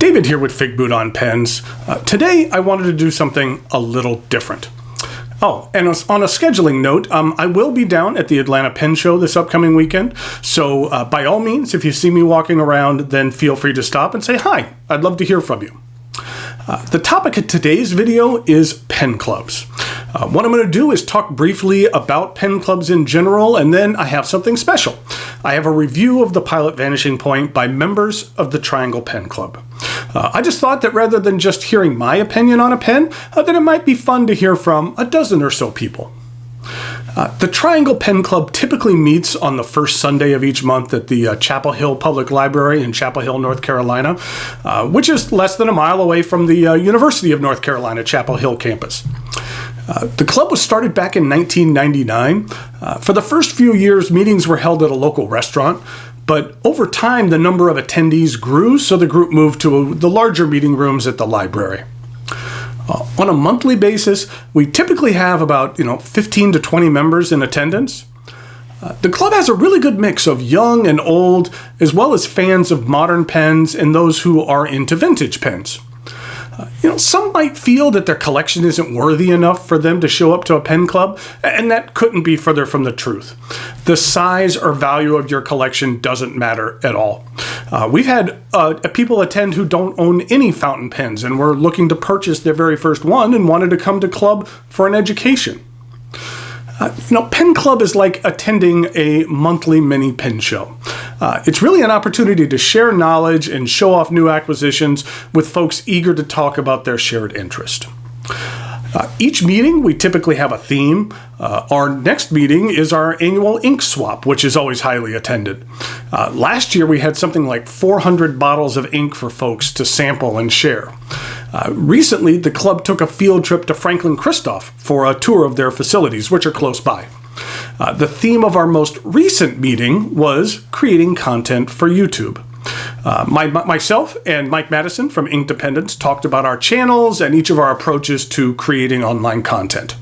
David here with Figboot on Pens. Today I wanted to do something a little different. Oh, and on a scheduling note, I will be down at the Atlanta Pen Show this upcoming weekend. So by all means, if you see me walking around, then feel free to stop and say hi. I'd love to hear from you. The topic of today's video is pen clubs. What I'm going to do is talk briefly about pen clubs in general, and then I have something special. I have a review of the pilot Vanishing Point by members of the Triangle Pen Club. I just thought that rather than just hearing my opinion on a pen, that it might be fun to hear from a dozen or so people. The Triangle Pen Club typically meets on the first Sunday of each month at the Chapel Hill Public Library in Chapel Hill, North Carolina, which is less than a mile away from the University of North Carolina Chapel Hill campus. The club was started back in 1999. For the first few years, meetings were held at a local restaurant, but over time the number of attendees grew, so the group moved to the larger meeting rooms at the library. On a monthly basis, we typically have about 15 to 20 members in attendance. The club has a really good mix of young and old, as well as fans of modern pens and those who are into vintage pens. Some might feel that their collection isn't worthy enough for them to show up to a pen club, and that couldn't be further from the truth. The size or value of your collection doesn't matter at all. We've had people attend who don't own any fountain pens and were looking to purchase their very first one and wanted to come to club for an education. Pen club is like attending a monthly mini pen show. It's really an opportunity to share knowledge and show off new acquisitions with folks eager to talk about their shared interest. Each meeting, we typically have a theme. Our next meeting is our annual ink swap, which is always highly attended. Last year, we had something like 400 bottles of ink for folks to sample and share. Recently, the club took a field trip to Franklin Christoph for a tour of their facilities, which are close by. The theme of our most recent meeting was creating content for YouTube. Myself and Mike Madison from Ink Dependence talked about our channels and each of our approaches to creating online content.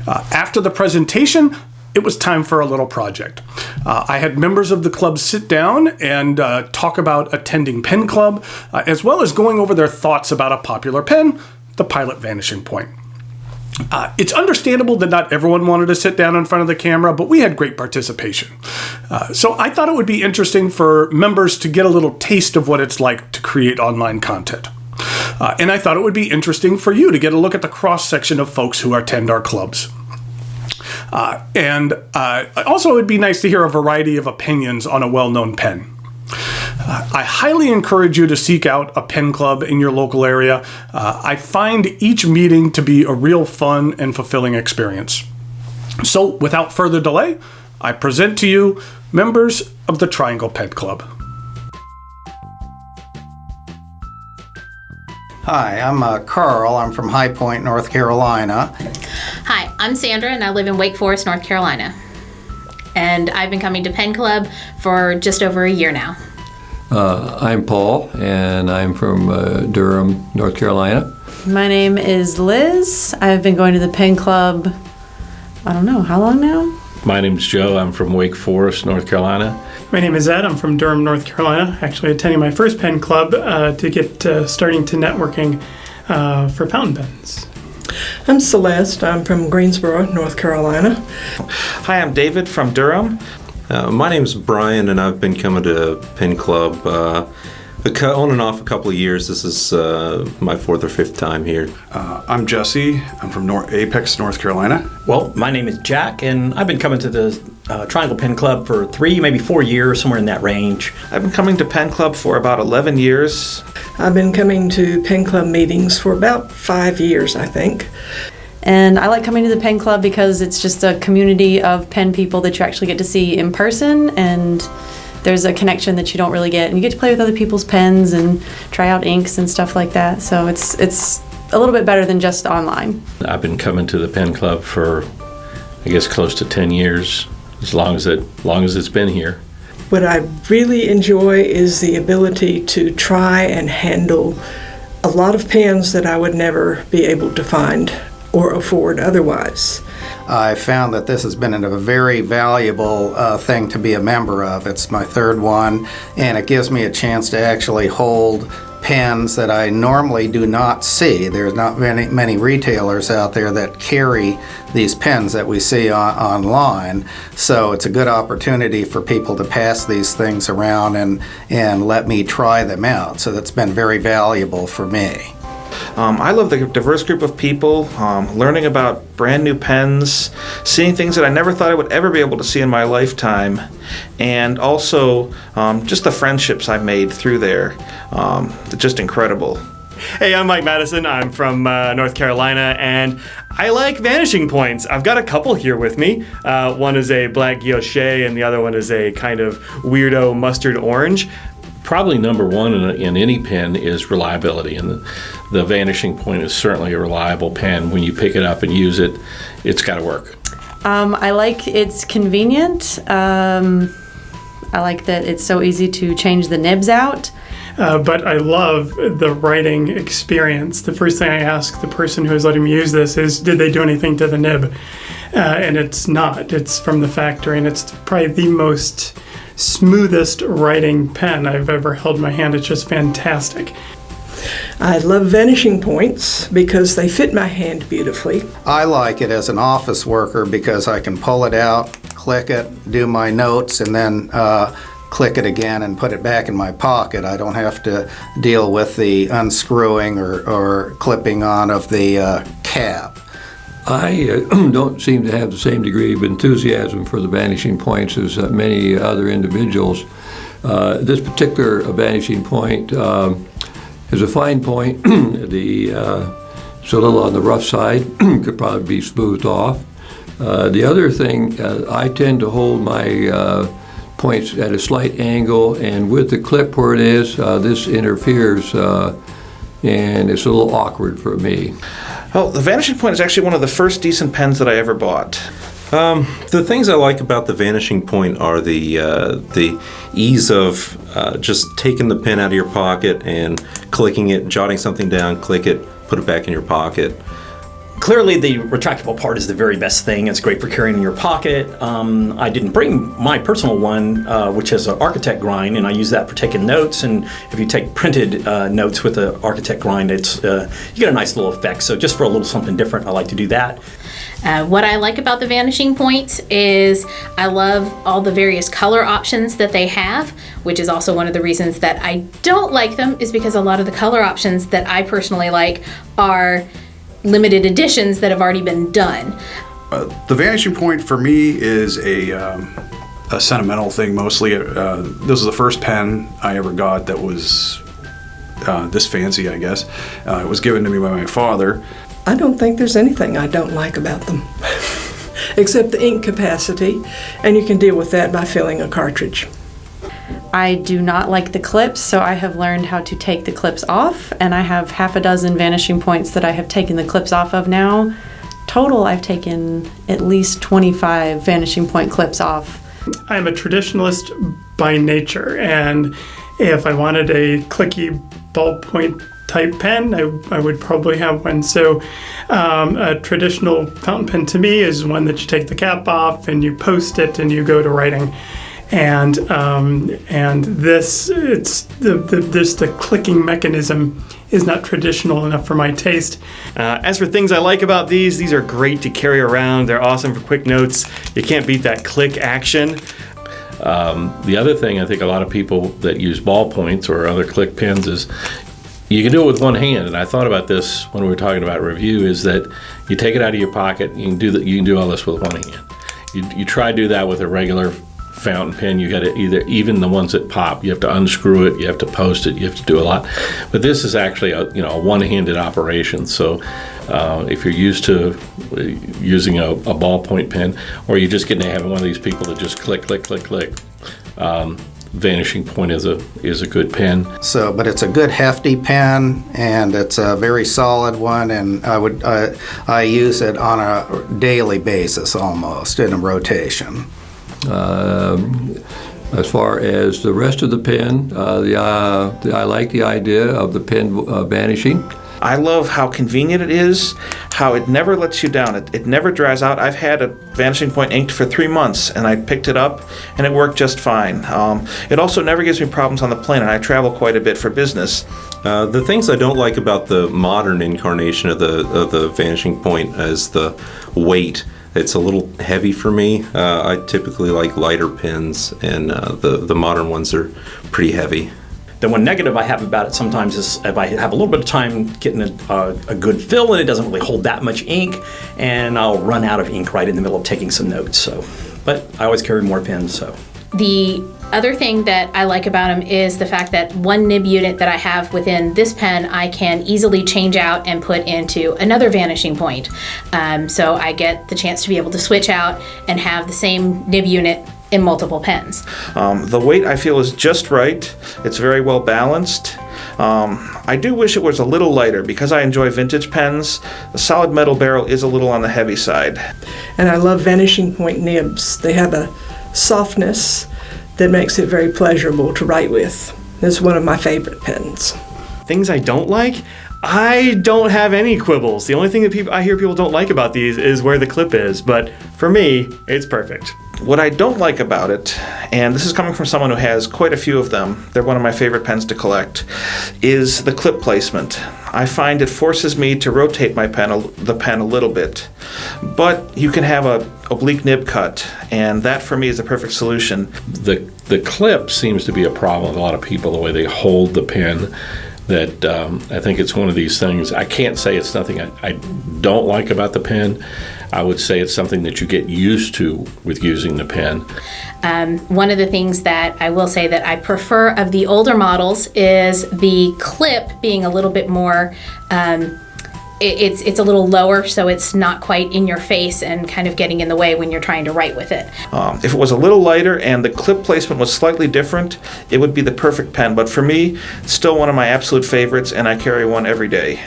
After the presentation, it was time for a little project. I had members of the club sit down and talk about attending pen club, as well as going over their thoughts about a popular pen, the Pilot Vanishing Point. It's understandable that not everyone wanted to sit down in front of the camera, but we had great participation. So I thought it would be interesting for members to get a little taste of what it's like to create online content. And I thought it would be interesting for you to get a look at the cross-section of folks who attend our clubs. And also it would be nice to hear a variety of opinions on a well-known pen. I highly encourage you to seek out a pen club in your local area. I find each meeting to be a real fun and fulfilling experience. So without further delay, I present to you members of the Triangle Pen Club. Hi, I'm Carl. I'm from High Point, North Carolina. Hi, I'm Sandra, and I live in Wake Forest, North Carolina. And I've been coming to Pen Club for just over a year now. I'm Paul, and I'm from Durham, North Carolina. My name is Liz. I've been going to the Pen Club, I don't know, how long now? My name's Joe. I'm from Wake Forest, North Carolina. My name is Ed. I'm from Durham, North Carolina. Actually attending my first pen club to get starting to networking for fountain pens. I'm Celeste. I'm from Greensboro, North Carolina. Hi, I'm David from Durham. My name's Brian, and I've been coming to Pen Club on and off a couple of years. This is my fourth or fifth time here. I'm Jesse. I'm from Apex, North Carolina. Well, my name is Jack, and I've been coming to the Triangle Pen Club for 3, maybe 4 years, somewhere in that range. I've been coming to Pen Club for about 11 years. I've been coming to Pen Club meetings for about 5 years, I think. And I like coming to the Pen Club because it's just a community of pen people that you actually get to see in person, and there's a connection that you don't really get. And you get to play with other people's pens and try out inks and stuff like that. So it's a little bit better than just online. I've been coming to the Pen Club for, I guess, close to 10 years, as long as it's been here. What I really enjoy is the ability to try and handle a lot of pens that I would never be able to find or afford otherwise. I found that this has been a very valuable thing to be a member of. It's my third one, and it gives me a chance to actually hold pens that I normally do not see. There's not many retailers out there that carry these pens that we see online. So it's a good opportunity for people to pass these things around and let me try them out. So that's been very valuable for me. I love the diverse group of people, learning about brand new pens, seeing things that I never thought I would ever be able to see in my lifetime, and also just the friendships I made through there. Just incredible. Hey, I'm Mike Madison. I'm from North Carolina, and I like vanishing points. I've got a couple here with me. One is a black guilloche, and the other one is a kind of weirdo mustard orange. Probably number one in any pen is reliability, and the Vanishing Point is certainly a reliable pen. When you pick it up and use it, it's got to work. I like it's convenient. I like that it's so easy to change the nibs out. But I love the writing experience. The first thing I ask the person who is letting me use this is, did they do anything to the nib? And it's not. It's from the factory, and it's probably the most smoothest writing pen I've ever held in my hand. It's just fantastic. I love Vanishing Points because they fit my hand beautifully. I like it as an office worker because I can pull it out, click it, do my notes, and then click it again and put it back in my pocket. I don't have to deal with the unscrewing or clipping on of the cap. I don't seem to have the same degree of enthusiasm for the Vanishing Points as many other individuals. This particular Vanishing Point is a fine point. It's a little on the rough side, could probably be smoothed off. The other thing, I tend to hold my points at a slight angle, and with the clip where it is, this interferes, and it's a little awkward for me. Well, the Vanishing Point is actually one of the first decent pens that I ever bought. The things I like about the Vanishing Point are the ease of just taking the pen out of your pocket and clicking it, jotting something down, click it, put it back in your pocket. Clearly, the retractable part is the very best thing. It's great for carrying in your pocket. I didn't bring my personal one, which has an architect grind, and I use that for taking notes. And if you take printed notes with an architect grind, it's you get a nice little effect. So just for a little something different, I like to do that. What I like about the Vanishing Points is I love all the various color options that they have, which is also one of the reasons that I don't like them, is because a lot of the color options that I personally like are limited editions that have already been done. The Vanishing Point for me is a sentimental thing mostly. This was the first pen I ever got that was this fancy, I guess. It was given to me by my father. I don't think there's anything I don't like about them, except the ink capacity, and you can deal with that by filling a cartridge. I do not like the clips, so I have learned how to take the clips off, and I have half a dozen Vanishing Points that I have taken the clips off of now. Total, I've taken at least 25 Vanishing Point clips off. I'm a traditionalist by nature, and if I wanted a clicky ballpoint type pen, I would probably have one. So a traditional fountain pen to me is one that you take the cap off and you post it and you go to writing. And this, it's the clicking mechanism is not traditional enough for my taste. As for things I like about these are great to carry around. They're awesome for quick notes. You can't beat that click action. The other thing I think a lot of people that use ballpoints or other click pens is you can do it with one hand. And I thought about this when we were talking about review, is that you take it out of your pocket, you can do all this with one hand. You try to do that with a regular fountain pen. You got to even the ones that pop, you have to unscrew it, you have to post it, you have to do a lot. But this is actually a one-handed operation. So if you're used to using a ballpoint pen, or you're just getting to having one of these people that just click, click, click, click, Vanishing Point is a good pen. So, but it's a good hefty pen, and it's a very solid one, and I use it on a daily basis almost in a rotation. As far as the rest of the pen, I like the idea of the pen vanishing. I love how convenient it is, how it never lets you down. It never dries out. I've had a Vanishing Point inked for 3 months, and I picked it up, and it worked just fine. It also never gives me problems on the plane, and I travel quite a bit for business. The things I don't like about the modern incarnation of the Vanishing Point is the weight. It's a little heavy for me. I typically like lighter pens, and the modern ones are pretty heavy. The one negative I have about it sometimes is if I have a little bit of time getting a good fill and it doesn't really hold that much ink, and I'll run out of ink right in the middle of taking some notes. So, but I always carry more pens. So The other thing that I like about them is the fact that one nib unit that I have within this pen I can easily change out and put into another Vanishing Point. So I get the chance to be able to switch out and have the same nib unit in multiple pens. The weight I feel is just right. It's very well balanced. I do wish it was a little lighter because I enjoy vintage pens. The solid metal barrel is a little on the heavy side. And I love Vanishing Point nibs. They have a softness that makes it very pleasurable to write with. This is one of my favorite pens. Things I don't like? I don't have any quibbles. The only thing that I hear people don't like about these is where the clip is, but for me, it's perfect. What I don't like about it, and this is coming from someone who has quite a few of them, they're one of my favorite pens to collect, is the clip placement. I find it forces me to rotate the pen a little bit. But you can have a oblique nib cut, and that for me is the perfect solution. The clip seems to be a problem with a lot of people, the way they hold the pen. That I think it's one of these things. I can't say it's nothing I don't like about the pen. I would say it's something that you get used to with using the pen. One of the things that I will say that I prefer of the older models is the clip being a little bit more, it's a little lower, so it's not quite in your face and kind of getting in the way when you're trying to write with it. If it was a little lighter and the clip placement was slightly different, it would be the perfect pen. But for me, it's still one of my absolute favorites, and I carry one every day.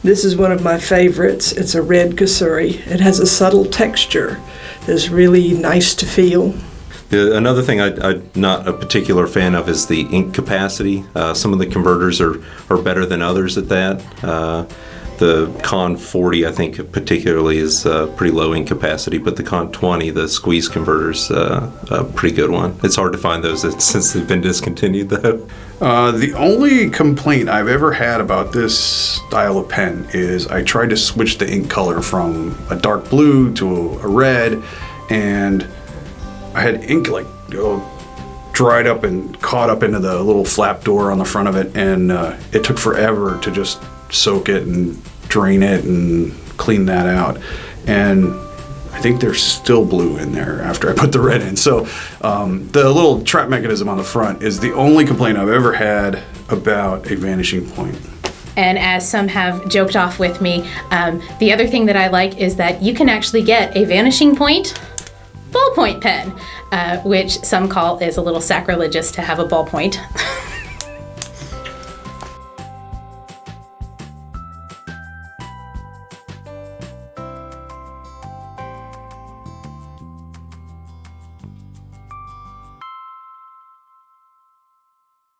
This is one of my favorites. It's a red Kasuri. It has a subtle texture that's really nice to feel. Another thing I'm not a particular fan of is the ink capacity. Some of the converters are better than others at that. The Con 40, I think, particularly is pretty low ink capacity, but the Con 20, the squeeze converter's a pretty good one. It's hard to find those since they've been discontinued, though. The only complaint I've ever had about this style of pen is I tried to switch the ink color from a dark blue to a red, and I had ink dried up and caught up into the little flap door on the front of it, and it took forever to just soak it and drain it and clean that out. And I think there's still blue in there after I put the red in. So the little trap mechanism on the front is the only complaint I've ever had about a Vanishing Point. And as some have joked off with me, the other thing that I like is that you can actually get a Vanishing Point ballpoint pen, which some call is a little sacrilegious to have a ballpoint.